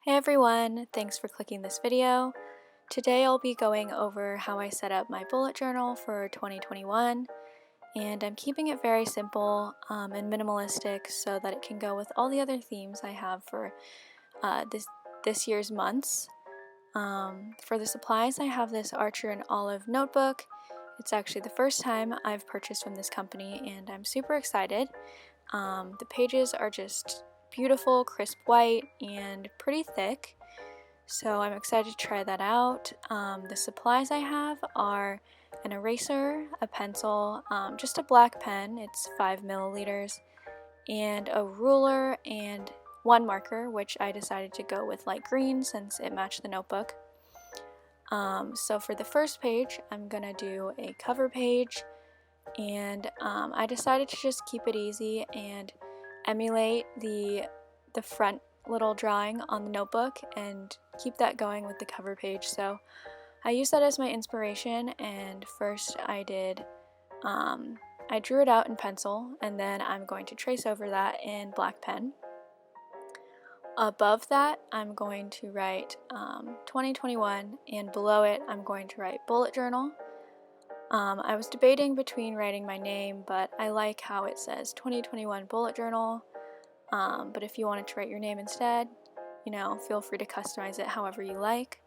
Hey everyone, thanks for clicking this video. Today I'll be going over how I set up my bullet journal for 2021, and I'm keeping it very simple and minimalistic so that it can go with all the other themes I have for this year's months. For the supplies, I have this Archer and Olive notebook. It's actually the first time I've purchased from this company, and I'm super excited. The pages are just beautiful, crisp white, and pretty thick, so I'm excited to try that out. The supplies I have are an eraser, a pencil, just a black pen, it's 5 milliliters, and a ruler and one marker, which I decided to go with light green since it matched the notebook. So for the first page, I'm gonna do a cover page, and I decided to just keep it easy and emulate the front little drawing on the notebook and keep that going with the cover page. So I used that as my inspiration, and first I drew it out in pencil, and then I'm going to trace over that in black pen. Above that, I'm going to write 2021, and below it I'm going to write bullet journal. I was debating between writing my name, but I like how it says 2021 bullet journal. But if you wanted to write your name instead, feel free to customize it however you like.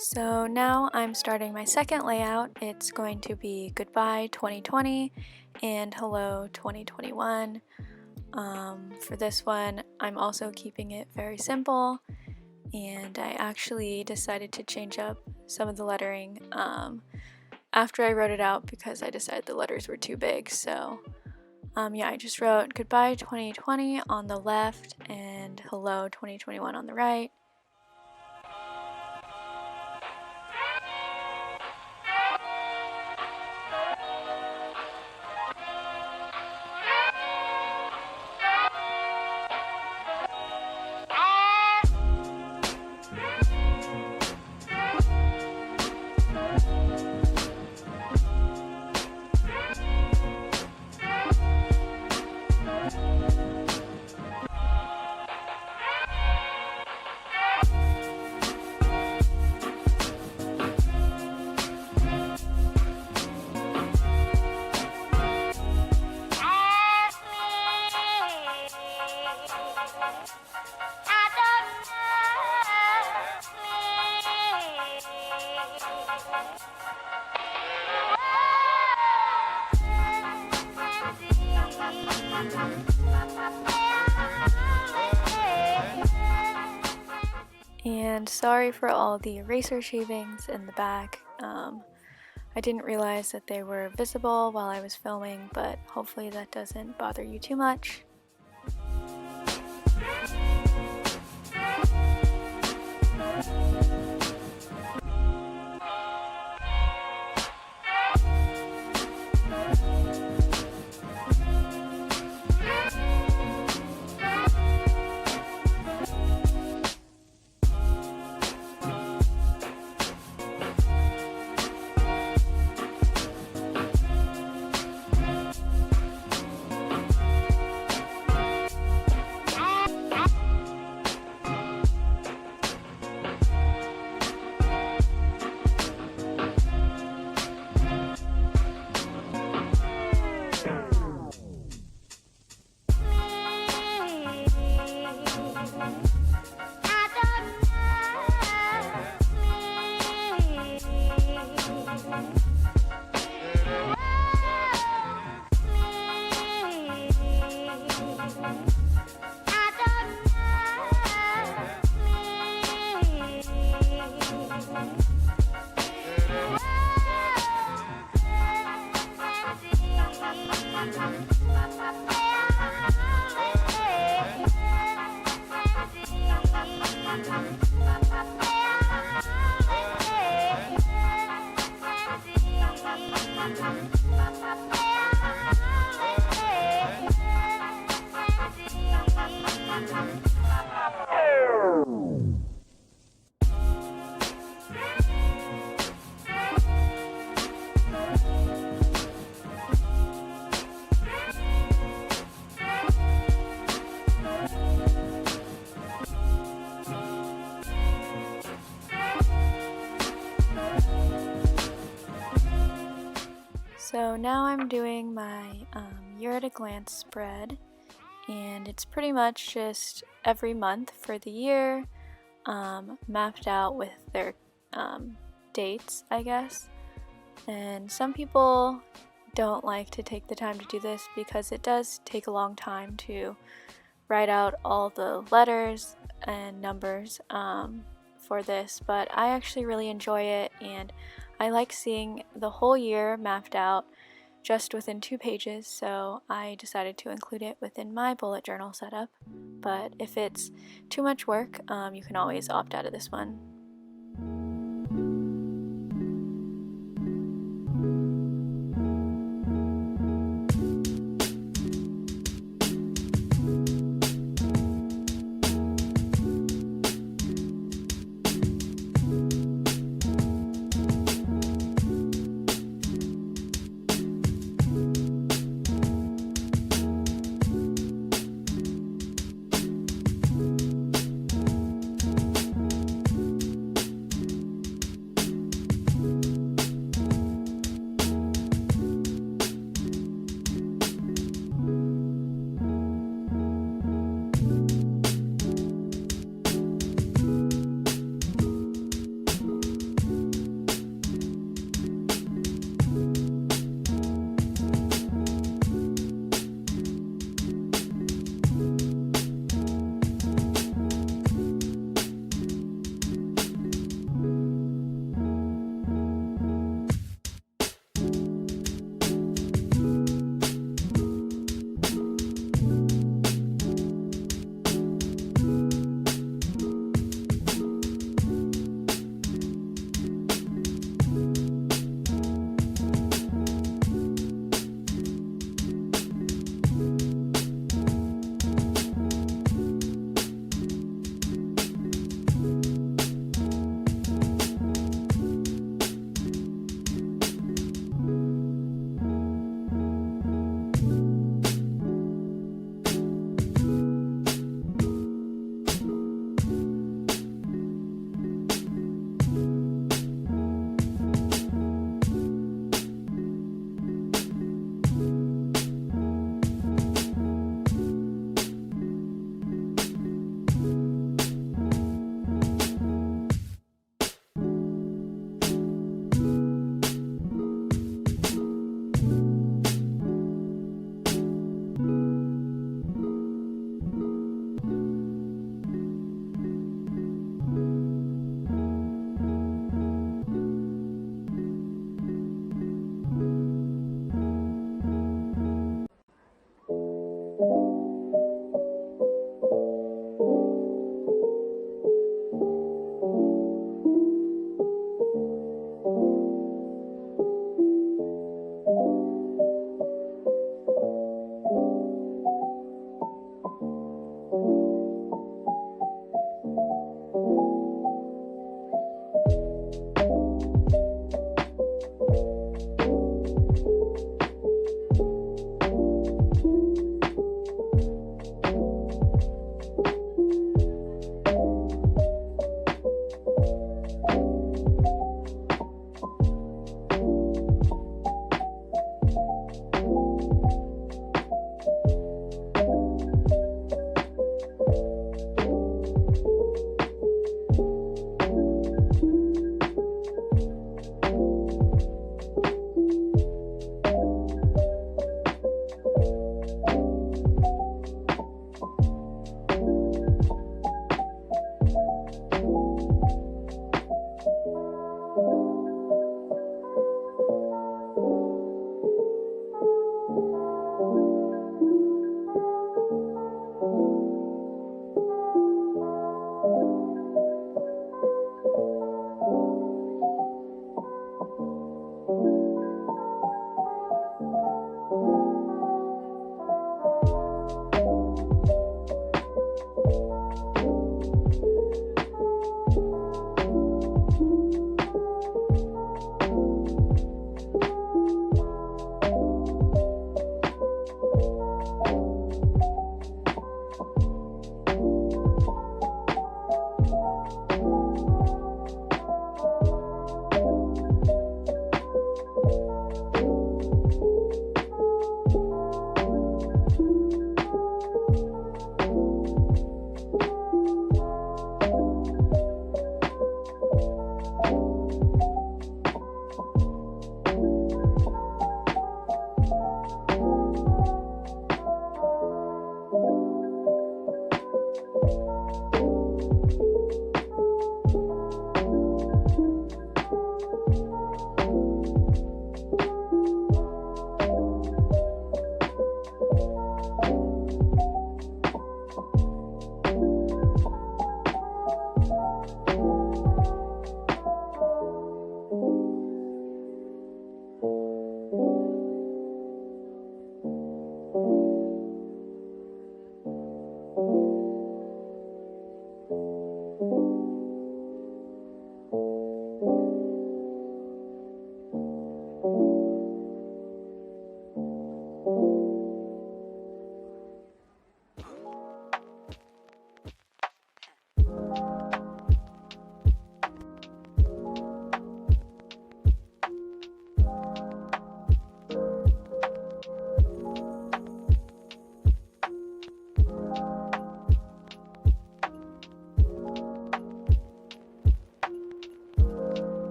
So now I'm starting my second layout. It's going to be Goodbye 2020 and Hello 2021. For this one, I'm also keeping it very simple, and I actually decided to change up some of the lettering after I wrote it out because I decided the letters were too big. So I just wrote Goodbye 2020 on the left and Hello 2021 on the right. And sorry for all the eraser shavings in the back. I didn't realize that they were visible while I was filming, but hopefully that doesn't bother you too much. So now I'm doing my year at a glance spread, and it's pretty much just every month for the year, mapped out with their dates, I guess. And some people don't like to take the time to do this because it does take a long time to write out all the letters and numbers for this, but I actually really enjoy it, and I like seeing the whole year mapped out just within 2 pages, so I decided to include it within my bullet journal setup. But if it's too much work, you can always opt out of this one.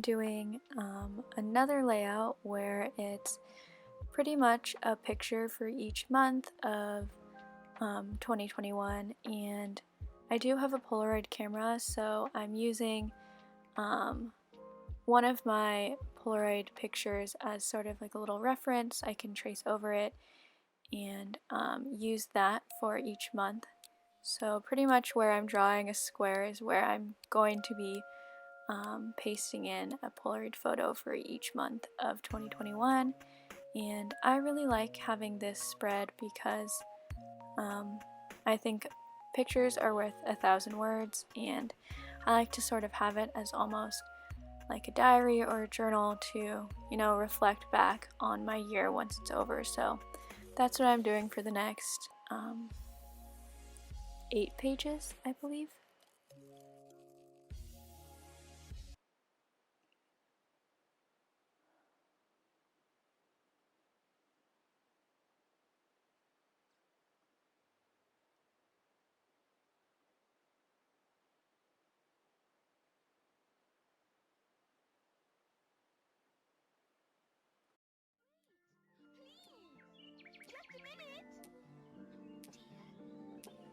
I'm doing another layout where it's pretty much a picture for each month of 2021, and I do have a Polaroid camera, so I'm using one of my Polaroid pictures as sort of like a little reference. I can trace over it and use that for each month. So pretty much where I'm drawing a square is where I'm going to be pasting in a Polaroid photo for each month of 2021. And I really like having this spread because I think pictures are worth 1,000 words, and I like to sort of have it as almost like a diary or a journal to, you know, reflect back on my year once it's over. So that's what I'm doing for the next 8 pages, I believe.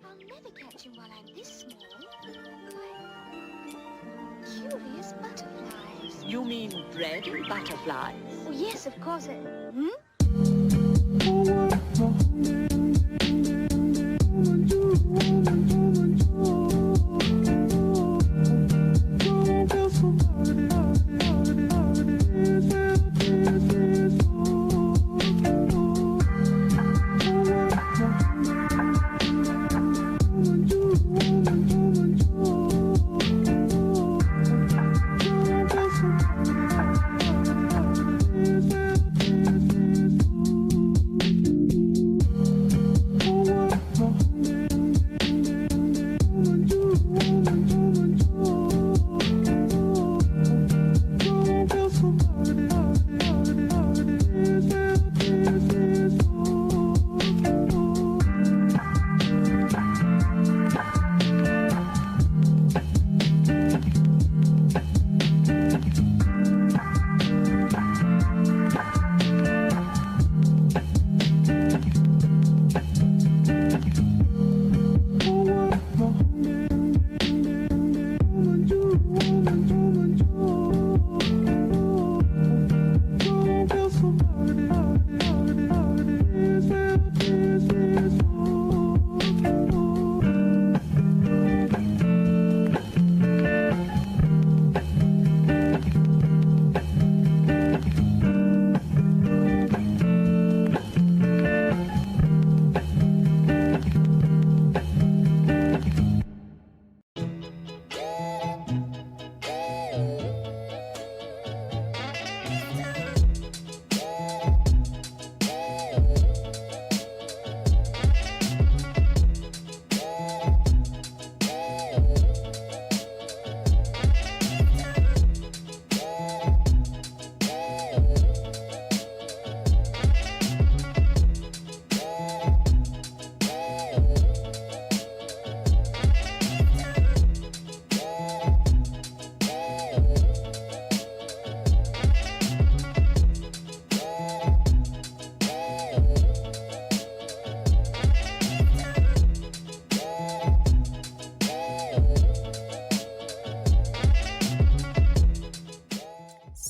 I'll never catch him while I'm this small. Curious butterflies. You mean bread and butterflies? Oh, yes, of course.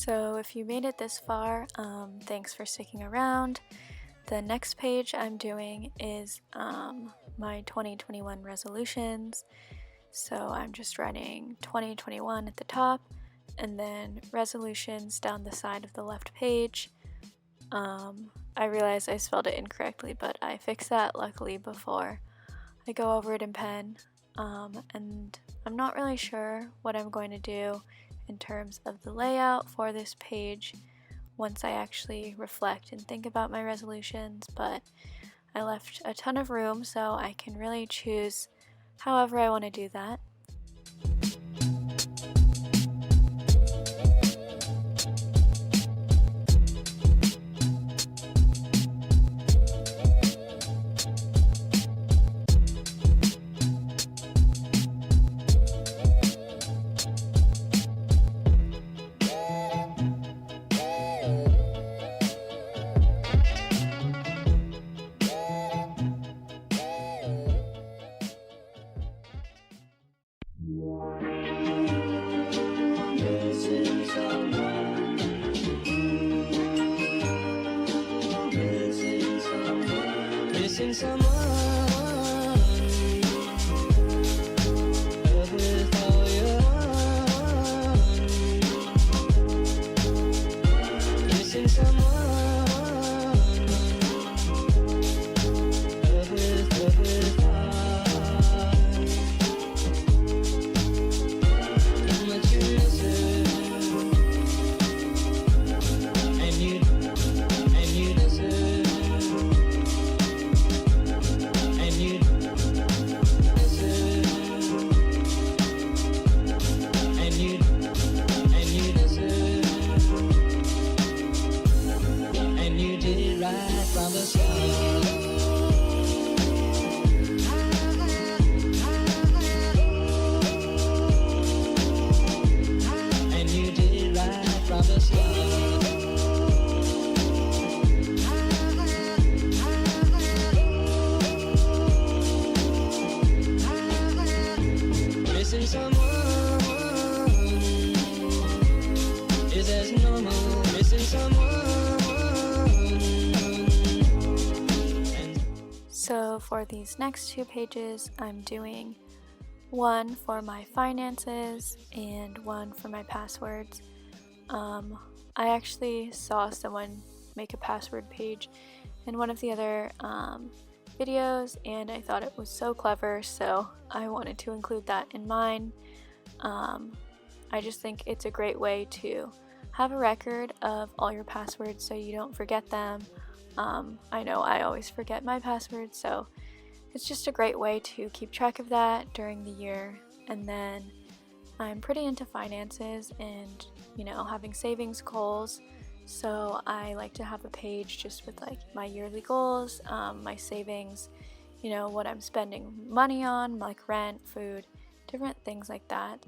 So if you made it this far, thanks for sticking around. The next page I'm doing is my 2021 resolutions. So I'm just writing 2021 at the top and then resolutions down the side of the left page. I realized I spelled it incorrectly, but I fixed that luckily before I go over it in pen. And I'm not really sure what I'm going to do in terms of the layout for this page once I actually reflect and think about my resolutions, but I left a ton of room so I can really choose however I want to do that. Missing someone with all your heart. Missing someone with heart. How much you miss it, and you miss it. From the start, and you did right from the start. Missing someone is as normal. Missing someone. So for these next 2 pages, I'm doing one for my finances and one for my passwords. I actually saw someone make a password page in one of the other videos, and I thought it was so clever, so I wanted to include that in mine. I just think it's a great way to have a record of all your passwords so you don't forget them. I know I always forget my passwords, so it's just a great way to keep track of that during the year. And then I'm pretty into finances and, having savings goals, so I like to have a page just with like my yearly goals, my savings, what I'm spending money on, like rent, food, different things like that.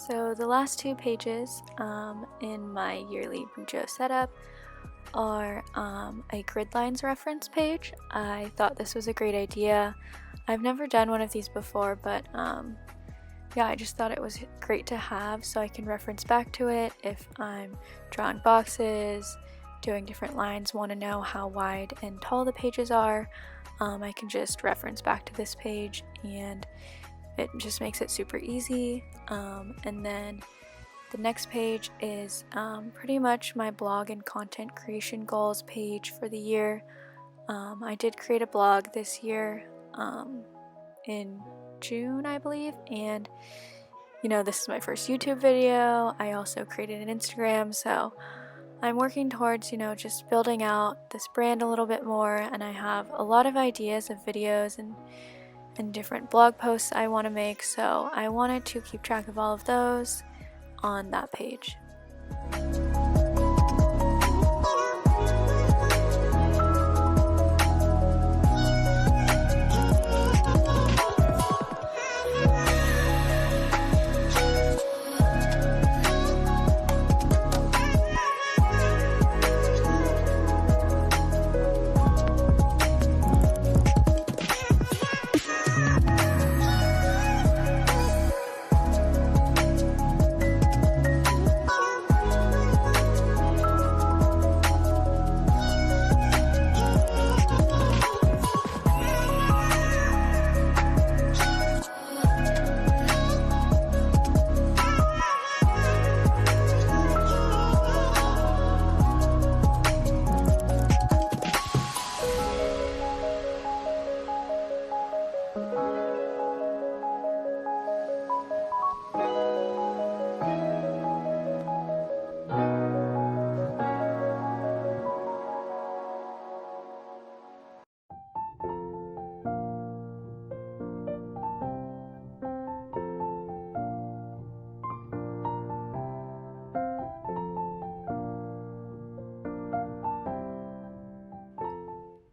So the last 2 pages in my yearly Bujo setup are a Gridlines reference page. I thought this was a great idea. I've never done one of these before, but yeah, I just thought it was great to have so I can reference back to it if I'm drawing boxes, doing different lines, want to know how wide and tall the pages are. I can just reference back to this page and it just makes it super easy. And then the next page is pretty much my blog and content creation goals page for the year. I did create a blog this year in June, I believe, and this is my first YouTube video. I also created an Instagram, so I'm working towards, just building out this brand a little bit more, and I have a lot of ideas of videos and different blog posts I want to make, so I wanted to keep track of all of those on that page.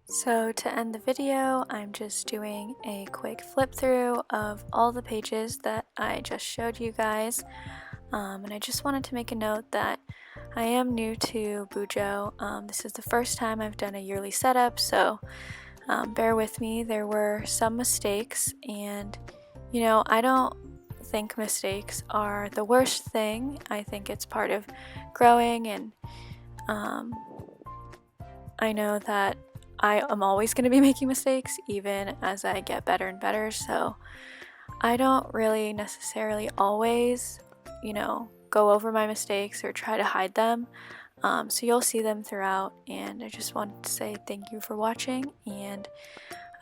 So to end the video, I'm just doing a quick flip through of all the pages that I just showed you guys. And I just wanted to make a note that I am new to Bujo. This is the first time I've done a yearly setup, so bear with me. There were some mistakes, and I don't think mistakes are the worst thing. I think it's part of growing, and I know that I am always going to be making mistakes even as I get better and better, so I don't really necessarily always, go over my mistakes or try to hide them. So you'll see them throughout, and I just wanted to say thank you for watching, and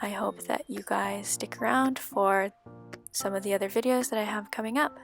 I hope that you guys stick around for some of the other videos that I have coming up.